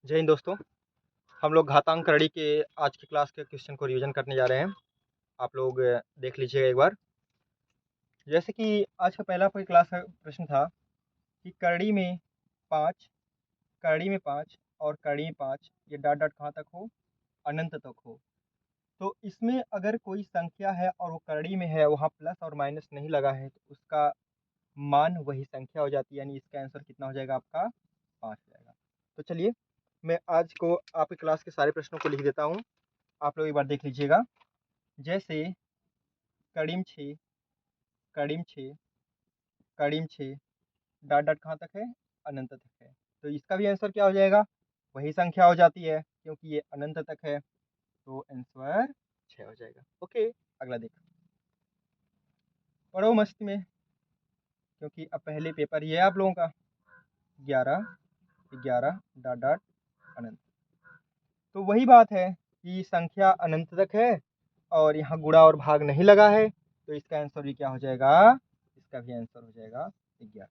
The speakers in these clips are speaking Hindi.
जय हिंद दोस्तों। हम लोग घातांक करड़ी के आज की क्लास के क्वेश्चन को रिवीजन करने जा रहे हैं। आप लोग देख लीजिएगा एक बार। जैसे कि आज का पहला कोई क्लास का प्रश्न था कि करड़ी में 5, करड़ी में 5 और करड़ी में 5 ये डॉट डॉट कहाँ तक हो, अनंत तक हो। तो इसमें अगर कोई संख्या है और वो करड़ी में है, वहाँ प्लस और माइनस नहीं लगा है, तो उसका मान वही संख्या हो जाती है, यानी इसका आंसर कितना हो जाएगा, आपका 5 हो जाएगा। तो चलिए मैं आज को आपकी क्लास के सारे प्रश्नों को लिख देता हूँ, आप लोग एक बार देख लीजिएगा। जैसे कड़ीम 6, कड़ीम 6, कड़ीम 6 डॉट डॉट कहाँ तक है, अनंत तक है। तो इसका भी आंसर क्या हो जाएगा, वही संख्या हो जाती है क्योंकि ये अनंत तक है, तो आंसर 6 हो जाएगा। ओके, अगला देखो। पढ़ो मस्ती में, क्योंकि अब पहले पेपर ये है आप लोगों का। 11, 11 डॉट डॉट अनंत। तो वही बात है कि संख्या अनंत तक है और यहाँ गुणा और भाग नहीं लगा है, तो इसका आंसर भी क्या हो जाएगा, इसका भी आंसर हो जाएगा 11।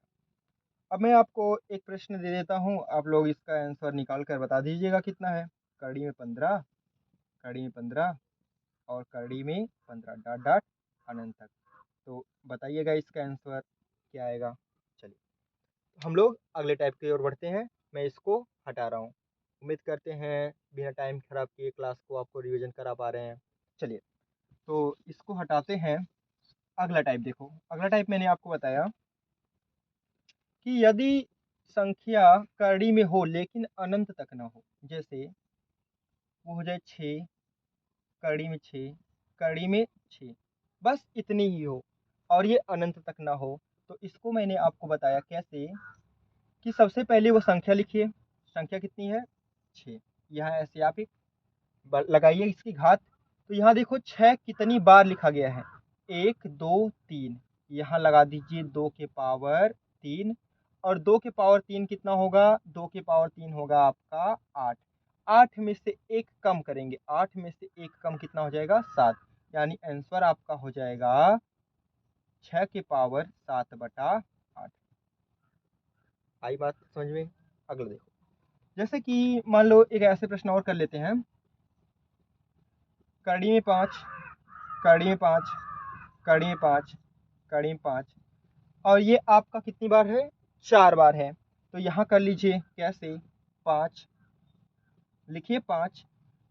अब मैं आपको एक प्रश्न दे देता हूँ, आप लोग इसका आंसर निकाल कर बता दीजिएगा कितना है। कड़ी में 15, कड़ी में 15 और कड़ी में 15 डॉट डॉट अनंत तक। तो बताइएगा इसका आंसर क्या आएगा। चलिए हम लोग अगले टाइप की ओर बढ़ते हैं। मैं इसको हटा रहा हूँ। उम्मीद करते हैं बिना टाइम खराब किए क्लास को आपको रिवीजन करा पा रहे हैं। चलिए तो इसको हटाते हैं। अगला टाइप देखो, अगला टाइप मैंने आपको बताया कि यदि संख्या कड़ी में हो लेकिन अनंत तक ना हो, जैसे वो हो जाए 6, कड़ी में 6, कड़ी में 6, बस इतनी ही हो और ये अनंत तक ना हो, तो इसको मैंने आपको बताया कैसे कि सबसे पहले वो संख्या लिखिए। संख्या कितनी है, 6। यहाँ ऐसे आप एक लगाइए इसकी घात। तो यहाँ देखो 6 कितनी बार लिखा गया है, 1 2 3। यहाँ लगा दीजिए 2 के पावर 3, और 2 के पावर 3 कितना होगा, 2 के पावर 3 होगा आपका 8। 8 में से एक कम करेंगे, 8 में से एक कम कितना हो जाएगा, 7। यानी आंसर आपका हो जाएगा 6 के पावर 7/8। आई बात समझ में। अगला देखो, जैसे कि मान लो एक ऐसे प्रश्न और कर लेते हैं। कड़ी में 5, कड़ी में 5, कड़ी में 5, कड़ी में 5, और ये आपका कितनी बार है, 4 बार है। तो यहाँ कर लीजिए कैसे, 5 लिखिए 5।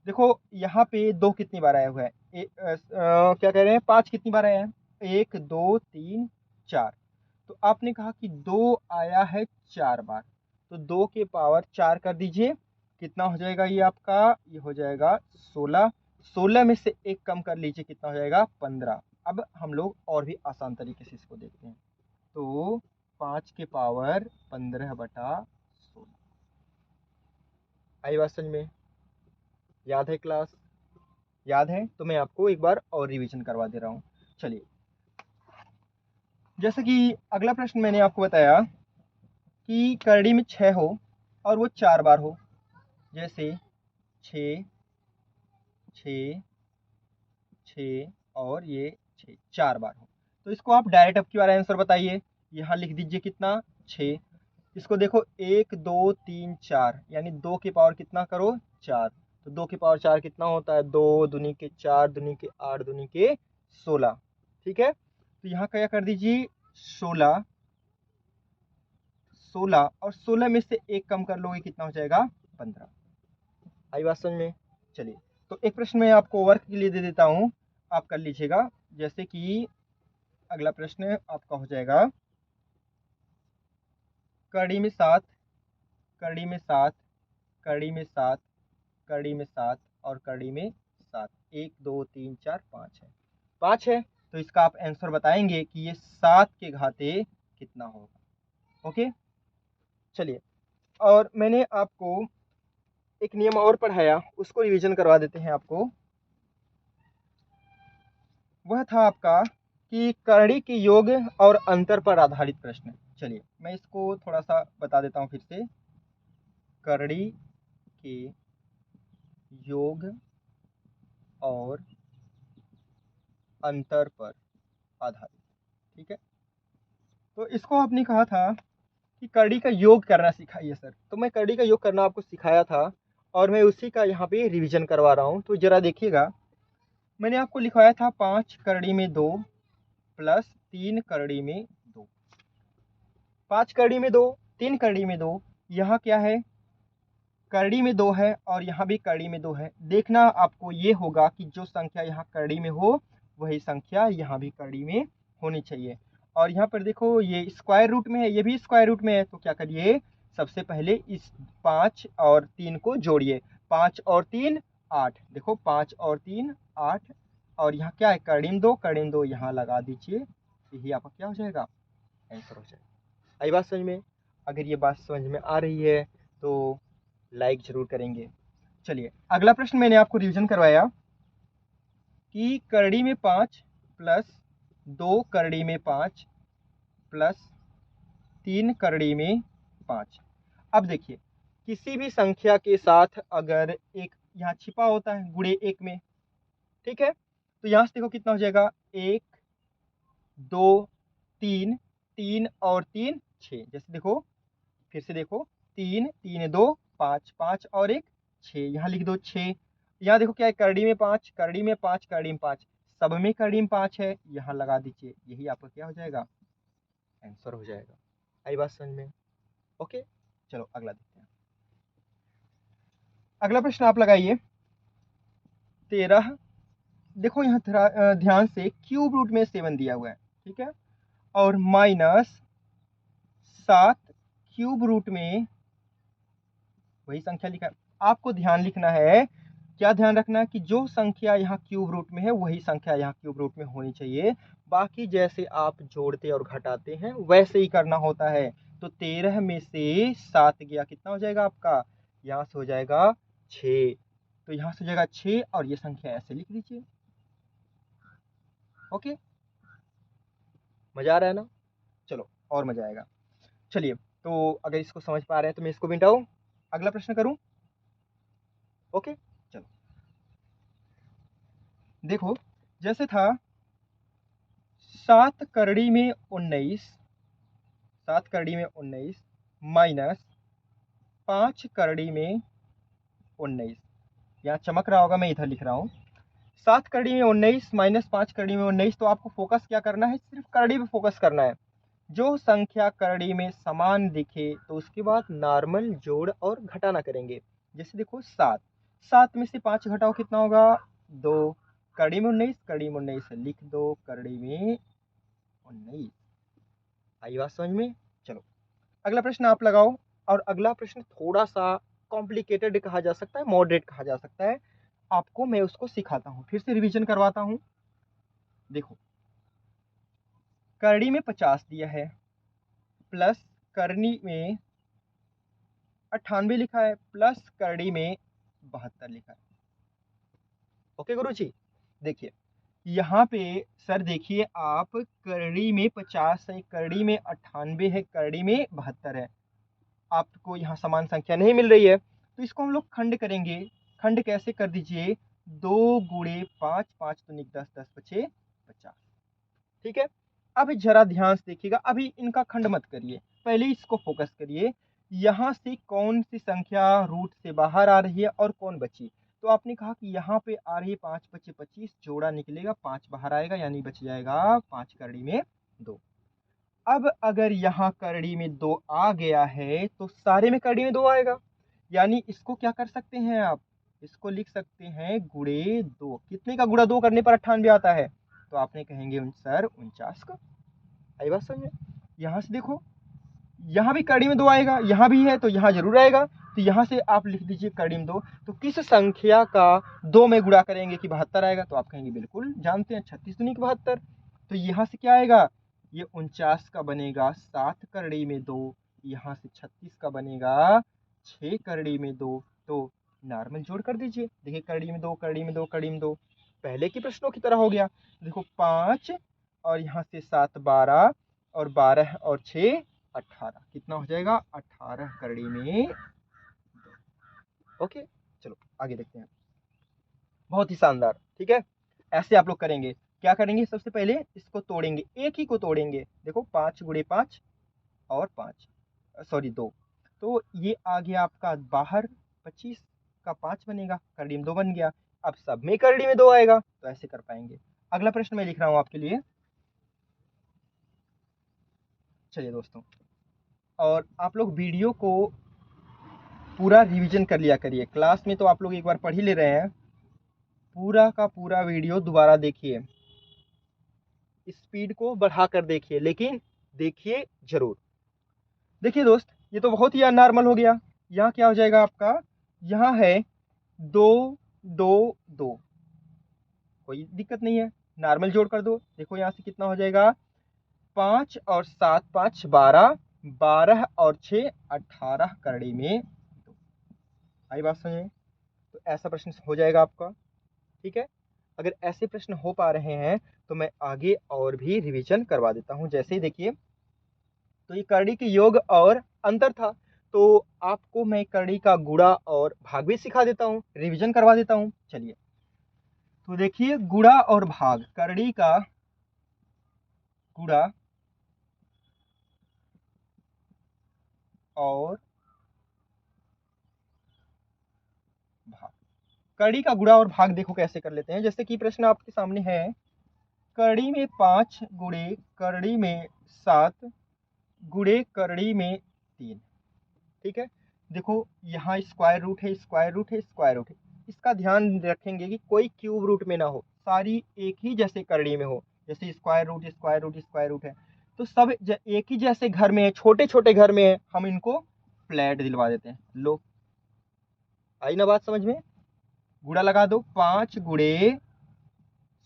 देखो यहाँ पे 2 कितनी बार आया हुआ है, क्या कह रहे हैं, 5 कितनी बार आया है, 1 2 3 4। तो आपने कहा कि 2 आया है 4 बार, तो 2 के पावर 4 कर दीजिए, कितना हो जाएगा ये आपका, ये हो जाएगा 16। 16 में से एक कम कर लीजिए, कितना हो जाएगा, 15। अब हम लोग और भी आसान तरीके से इसको देखते हैं। तो 5 के पावर 15/16। आई बात समझ में, याद है क्लास, याद है तो मैं आपको एक बार और रिवीजन करवा दे रहा हूँ। चलिए जैसे कि अगला प्रश्न मैंने आपको बताया कि करड़ी में 6 हो और वो 4 बार हो, जैसे 6 6 6 और ये 6 4 बार हो। तो इसको आप डायरेक्ट अब की बार आंसर बताइए। यहाँ लिख दीजिए कितना, 6। इसको देखो 1 2 3 4, यानी 2 के पावर कितना करो, 4। तो 2 के पावर 4 कितना होता है, 2 दूनी के 4 दूनी के 8 दूनी के 16। ठीक है, तो यहाँ क्या कर दीजिए, 16। 16 और 16 में से एक कम कर लोगे, कितना हो जाएगा, 15। आई बात समझ में। चलिए तो एक प्रश्न मैं आपको वर्क के लिए दे देता हूँ, आप कर लीजिएगा। जैसे कि अगला प्रश्न आपका हो जाएगा, कड़ी में 7, कड़ी में 7, कड़ी में 7, कड़ी में 7 और कड़ी में 7। 1 2 3 4 5 है, 5 है। तो इसका आप आंसर बताएंगे कि ये 7 के घाते कितना होगा। ओके, चलिए और मैंने आपको एक नियम और पढ़ाया, उसको रिवीजन करवा देते हैं आपको। वह था आपका कि करड़ी के योग और अंतर पर आधारित प्रश्न। चलिए मैं इसको थोड़ा सा बता देता हूँ फिर से। करड़ी के योग और अंतर पर आधारित, ठीक है। तो इसको आपने कहा था कि कड़ी का योग करना सिखाइए सर। तो मैं कड़ी का योग करना आपको सिखाया था और मैं उसी का यहाँ पे रिवीजन करवा रहा हूँ। तो जरा देखिएगा, मैंने आपको लिखवाया था 5 करड़ी में 2 प्लस 3 करड़ी में 2। 5 करड़ी में 2, 3 करड़ी में 2, यहाँ क्या है, करड़ी में 2 है और यहाँ भी करड़ी में 2 है। देखना आपको ये होगा कि जो संख्या यहाँ करड़ी में हो वही संख्या यहाँ भी करड़ी में होनी चाहिए। और यहाँ पर देखो ये स्क्वायर रूट में है, ये भी स्क्वायर रूट में है। तो क्या करिए, सबसे पहले इस 5 और 3 को जोड़िए। 5 और 3 8, देखो 5 और 3 8, और यहाँ क्या है, करड़ी में 2, करड़ी में 2 यहाँ लगा दीजिए। यही आपका क्या हो जाएगा, आंसर हो जाएगा। आई बात समझ में? अगर ये बात समझ में आ रही है तो लाइक जरूर करेंगे। चलिए अगला प्रश्न मैंने आपको रिवीजन करवाया कि करड़ी में 5 प्लस 2 करड़ी में 5 प्लस 3 करड़ी में 5। अब देखिए, किसी भी संख्या के साथ अगर एक यहाँ छिपा होता है गुणे 1 में, ठीक है, तो यहाँ से देखो कितना हो जाएगा, 1 2 3, 3 और 3 6। जैसे देखो, फिर से देखो, 3 3 2 5, 5 और 1 6, यहाँ लिख दो 6। यहाँ देखो क्या है, करड़ी में 5, करड़ी में 5, करड़ी में 5, सब में करड़ी में 5 है, यहाँ लगा दीजिए। यही आपका क्या हो जाएगा, आंसर हो जाएगा। आई बात समझ में? ओके, चलो अगला देखते हैं। अगला प्रश्न आप लगाइए 13। देखो यहाँ ध्यान से क्यूब रूट में 7 दिया हुआ है, ठीक है, और माइनस 7 क्यूब रूट में वही संख्या लिखा है। आपको ध्यान लिखना है, क्या ध्यान रखना है कि जो संख्या यहाँ क्यूब रूट में है वही संख्या यहाँ क्यूब रूट में होनी चाहिए। बाकी जैसे आप जोड़ते और घटाते हैं वैसे ही करना होता है। तो 13 में से 7 गया, कितना हो जाएगा आपका, यहाँ से हो जाएगा 6। तो यहाँ से हो जाएगा 6 और ये संख्या ऐसे लिख दीजिए। ओके, मजा आ रहा है ना? चलो और मजा आएगा। चलिए, तो अगर इसको समझ पा रहे हैं तो मैं इसको मिटाऊं, अगला प्रश्न करूं। ओके, चलो देखो, जैसे था 7 करड़ी में 19, 7 करड़ी में 19 माइनस 5 करड़ी में 19। यहाँ चमक रहा होगा, मैं इधर लिख रहा हूँ 7 करड़ी में 19 माइनस 5 करड़ी में 19। तो आपको फोकस क्या करना है, सिर्फ करड़ी पे फोकस करना है। जो संख्या करड़ी में समान दिखे तो उसके बाद नॉर्मल जोड़ और घटाना करेंगे। जैसे देखो 7, 7 में से 5 घटाओ कितना होगा, 2। करड़ी में 19, करड़ी में 19 लिख दो, करड़ी में 19। आई बात समझ में? चलो अगला प्रश्न आप लगाओ। और अगला प्रश्न थोड़ा सा कॉम्प्लिकेटेड कहा जा सकता है, मॉडरेट कहा जा सकता है। आपको मैं उसको सिखाता हूँ, फिर से रिवीजन करवाता हूँ। देखो, करड़ी में 50 दिया है प्लस करनी में 98 लिखा है प्लस करड़ी में 72 लिखा है। ओके गुरु जी, देखिए यहाँ पे सर, देखिए आप, करड़ी में 50 है, करड़ी में 98 है, करड़ी में 72 है। आपको यहाँ समान संख्या नहीं मिल रही है, तो इसको हम लोग खंड करेंगे। खंड कैसे कर दीजिए, 2 गुणे 5, 5 तो 10, 10 बचे 50। ठीक है, अब जरा ध्यान से देखिएगा, अभी इनका खंड मत करिए, पहले इसको फोकस करिए। यहाँ से कौन सी संख्या रूट से बाहर आ रही है और कौन बची। तो आपने कहा कि यहाँ पे आ रही है 5 बचे 25, जोड़ा निकलेगा 5 बाहर आएगा, यानी बच जाएगा 5 करड़ी में 2। अब अगर यहाँ करड़ी में 2 आ गया है तो सारे में करड़ी में 2 आएगा, यानी इसको क्या कर सकते हैं आप, इसको लिख सकते हैं गुणे 2। कितने का गुणा 2 करने पर 98 आता है, तो आपने कहेंगे सर 49 का। आई बात समझ में? यहाँ से देखो, यहाँ भी करड़ी में 2 आएगा, यहाँ भी है तो यहाँ जरूर आएगा। तो यहाँ से आप लिख दीजिए करड़ी में 2। तो किस संख्या का 2 में गुणा करेंगे कि 72 आएगा, तो आप कहेंगे बिल्कुल जानते हैं, 36 दूनी 72। तो यहाँ से क्या आएगा, ये 49 का बनेगा 7 करड़ी में 2, यहाँ से 36 का बनेगा 6 करड़ी में 2। तो नॉर्मल जोड़ कर दीजिए। देखिए करड़ी में 2, करड़ी में 2, करड़ी में 2, पहले के प्रश्नों की तरह हो गया। देखो 5 और यहाँ से 7 12, और 12 और 6 18, कितना हो जाएगा, 18 करड़ी में 2। ओके, चलो आगे देखते हैं। बहुत ही शानदार, ठीक है, ऐसे आप लोग करेंगे। क्या करेंगे, सबसे पहले इसको तोड़ेंगे, एक ही को तोड़ेंगे। देखो 5 गुणे 5 और 5, सॉरी 2, तो ये आ गया आपका बाहर, 25 का 5 बनेगा, करड़ी में 2 बन गया। अब सब में करड़ी में 2 आएगा, तो ऐसे कर पाएंगे। अगला प्रश्न मैं लिख रहा हूं आपके लिए। चलिए दोस्तों, और आप लोग वीडियो को पूरा रिवीजन कर लिया करिए। क्लास में तो आप लोग एक बार पढ़ ही ले रहे हैं, पूरा का पूरा वीडियो दोबारा देखिए, स्पीड को बढ़ा कर देखिए, लेकिन देखिए जरूर। देखिए दोस्त, ये तो बहुत ही नॉर्मल हो गया। यहाँ क्या हो जाएगा आपका, यहाँ है 2 2 2, कोई दिक्कत नहीं है, नॉर्मल जोड़ कर दो। देखो यहाँ से कितना हो जाएगा, 5 और 7 5 12, 12 और 6 18 करड़ी में 2। आई बात समझ में? तो ऐसा प्रश्न हो जाएगा आपका। ठीक है, अगर ऐसे प्रश्न हो पा रहे हैं तो मैं आगे और भी रिवीजन करवा देता हूं। जैसे ही देखिए, तो ये करड़ी के योग और अंतर था, तो आपको मैं करड़ी का गुणा और भाग भी सिखा देता हूं, रिवीजन करवा देता हूं। चलिए, तो देखिए, गुणा और भाग, करड़ी का गुणा और भाग, करड़ी का गुणा और भाग देखो कैसे कर लेते हैं। जैसे कि प्रश्न आपके सामने है, करड़ी में 5 गुणे करड़ी में 7 गुणे करड़ी में 3। ठीक है, देखो यहाँ स्क्वायर रूट है, स्क्वायर रूट है, स्क्वायर रूट है। इसका ध्यान रखेंगे कि कोई क्यूब रूट में ना हो, सारी एक ही जैसे करड़ी में हो। जैसे square root square root square root है, तो सब एक ही जैसे घर में है, छोटे छोटे घर में है, हम इनको फ्लैट दिलवा देते हैं। लो, आई ना बात समझ में? गुणा लगा दो, 5 गुणे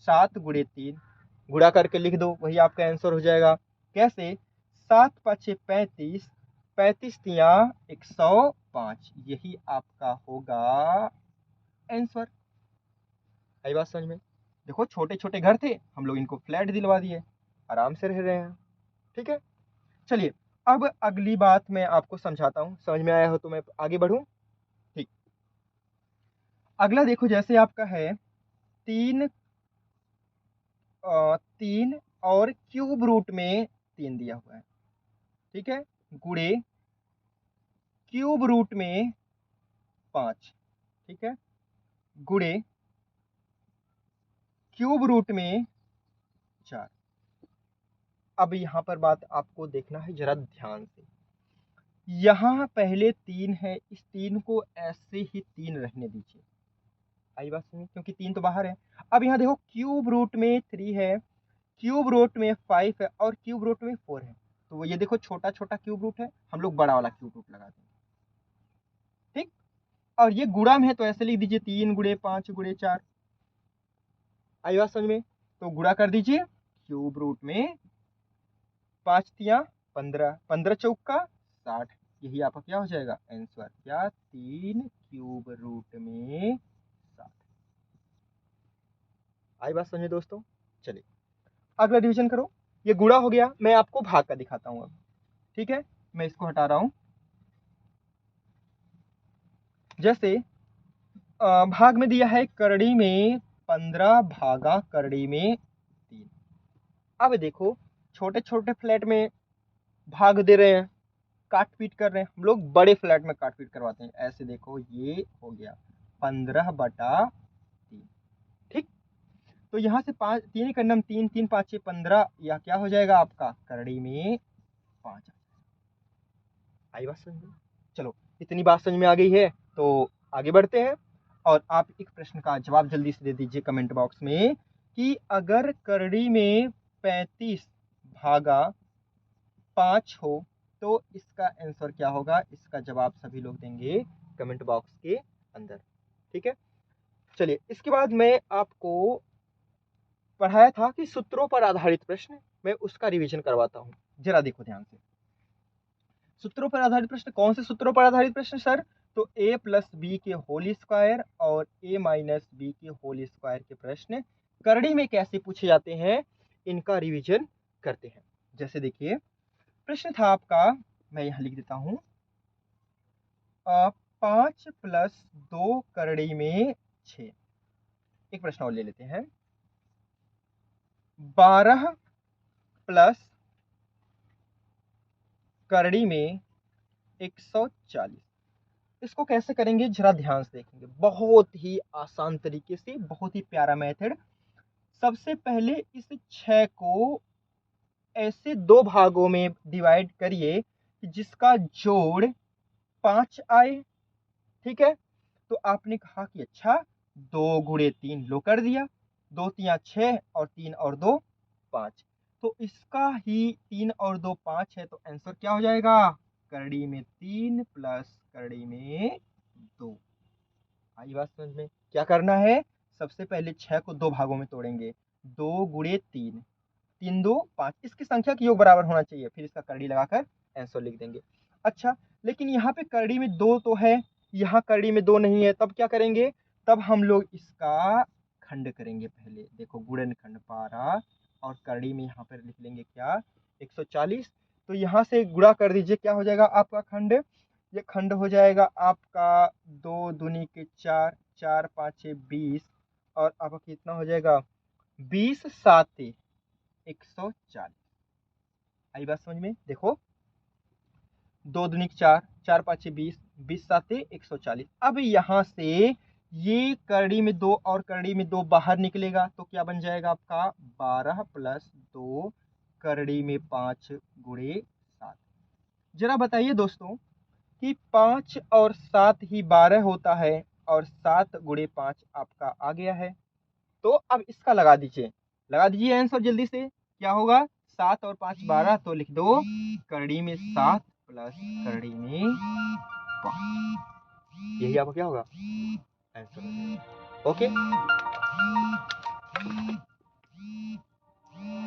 7 गुणे 3, गुणा करके लिख दो, वही आपका आंसर हो जाएगा। कैसे? 7 5 35, 35 तिया 105, यही आपका होगा आंसर। आई बात समझ में? देखो, छोटे छोटे घर थे, हम लोग इनको फ्लैट दिलवा दिए, आराम से रह रहे हैं। ठीक है, चलिए, अब अगली बात मैं आपको समझाता हूँ। समझ में आया हो तो मैं आगे बढ़ूं। ठीक, अगला देखो, जैसे आपका है 3 3 और क्यूब रूट में 3 दिया हुआ है। ठीक है, गुणे क्यूब रूट में 5। ठीक है, गुणे क्यूब रूट में 4। अब यहाँ पर बात आपको देखना है जरा ध्यान से। यहाँ पहले 3 है, इस 3 को ऐसे ही 3 रहने दीजिए। आई बात सुनिए, क्योंकि 3 तो बाहर है। अब यहाँ देखो, क्यूब रूट में 3 है, क्यूब रूट में 5 है, और क्यूब रूट में 4 है। तो ये देखो, छोटा छोटा क्यूब रूट है, हम लोग बड़ा वाला क्यूब रूट लगा देंगे। ठीक, और ये गुणा में है, तो ऐसे लिख दीजिए 3 गुणे 5 गुणे 4। आई बात समझ में? तो गुणा कर दीजिए, क्यूब रूट में 5 तिया 15, 15 चौका 60, यही आपका क्या हो जाएगा आंसर। क्या? 3 क्यूब रूट में 60। आई बात समझे दोस्तों? चलिए, अगला डिवीजन करो। ये गुणा हो गया, मैं आपको भाग का दिखाता हूं अब। ठीक है, मैं इसको हटा रहा हूं। जैसे भाग में दिया है, करड़ी में 15 भागा करड़ी में 3। अब देखो, छोटे छोटे फ्लैट में भाग दे रहे हैं, काट पीट कर रहे हैं, हम लोग बड़े फ्लैट में काट पीट करवाते हैं। ऐसे देखो, ये हो गया 15/3। ठीक, तो यहाँ से 5 3 का नम 3 3 5 6 15, यह क्या हो जाएगा आपका करड़ी में 5। आई बात समझ में? चलो, इतनी बात समझ में आ गई है, तो आगे बढ़ते हैं। और आप एक प्रश्न का जवाब जल्दी से दे दीजिए कमेंट बॉक्स में, कि अगर करड़ी में 35 भागा 5 हो तो इसका आंसर क्या होगा। इसका जवाब सभी लोग देंगे कमेंट बॉक्स के अंदर। ठीक है, चलिए, इसके बाद मैं आपको पढ़ाया था कि सूत्रों पर आधारित प्रश्न, मैं उसका रिवीजन करवाता हूं। जरा देखो ध्यान से, सूत्रों पर आधारित प्रश्न, कौन से सूत्रों पर आधारित प्रश्न सर? तो a प्लस बी के होल स्क्वायर और a माइनस बी के होल स्क्वायर के प्रश्न करड़ी में कैसे पूछे जाते हैं, इनका रिवीजन करते हैं। जैसे देखिए, प्रश्न था आपका, मैं यहां लिख देता हूं, 5 प्लस 2 करड़ी में 6। एक प्रश्न और ले लेते हैं, 12 प्लस करड़ी में 140। इसको कैसे करेंगे जरा ध्यान से देखेंगे, बहुत ही आसान तरीके से, बहुत ही प्यारा मेथड। सबसे पहले इस 6 को ऐसे दो भागों में डिवाइड करिए कि जिसका जोड़ 5 आए। ठीक है, तो आपने कहा कि अच्छा 2 गुणे 3 लो कर दिया, 2 तिया 6 और 3 और 2 5। तो इसका ही 3 और 2 5 है, तो आंसर क्या हो जाएगा, करड़ी में 3 प्लस करड़ी में 2। आई बात समझ में? क्या करना है, सबसे पहले 6 को दो भागों में तोड़ेंगे, 2 गुणे 3, 3 2 5, इसकी संख्या के योग बराबर होना चाहिए, फिर इसका करड़ी लगाकर आंसर लिख देंगे। अच्छा, लेकिन यहाँ पे करड़ी में 2 तो है, यहाँ करड़ी में 2 नहीं है, तब क्या करेंगे, तब हम लोग इसका खंड करेंगे। पहले देखो गुणन खंड 12 और करड़ी में यहाँ पर लिख लेंगे क्या, 140। तो यहाँ से गुणा कर दीजिए, क्या हो जाएगा आपका खंड, ये खंड हो जाएगा आपका 2 दूनी के 4, 4 5 20, और आपका कितना हो जाएगा 20 7 140। आई बात समझ में? देखो 2 दूनी 4, 4 5 20, 20 7 140। अब यहाँ से ये करड़ी में 2 और करड़ी में 2 बाहर निकलेगा, तो क्या बन जाएगा आपका 12 प्लस 2 करड़ी में 5 गुणे 7। जरा बताइए दोस्तों कि 5 और 7 ही 12 होता है, और 7 गुणे 5 आपका आ गया है। तो अब इसका लगा दीजिए आंसर जल्दी से, क्या होगा, 7 और 5 12, तो लिख दो करड़ी में 7 प्लस करड़ी में 5। यही आपका क्या होगा, आंसर हो जाएगा। ओके।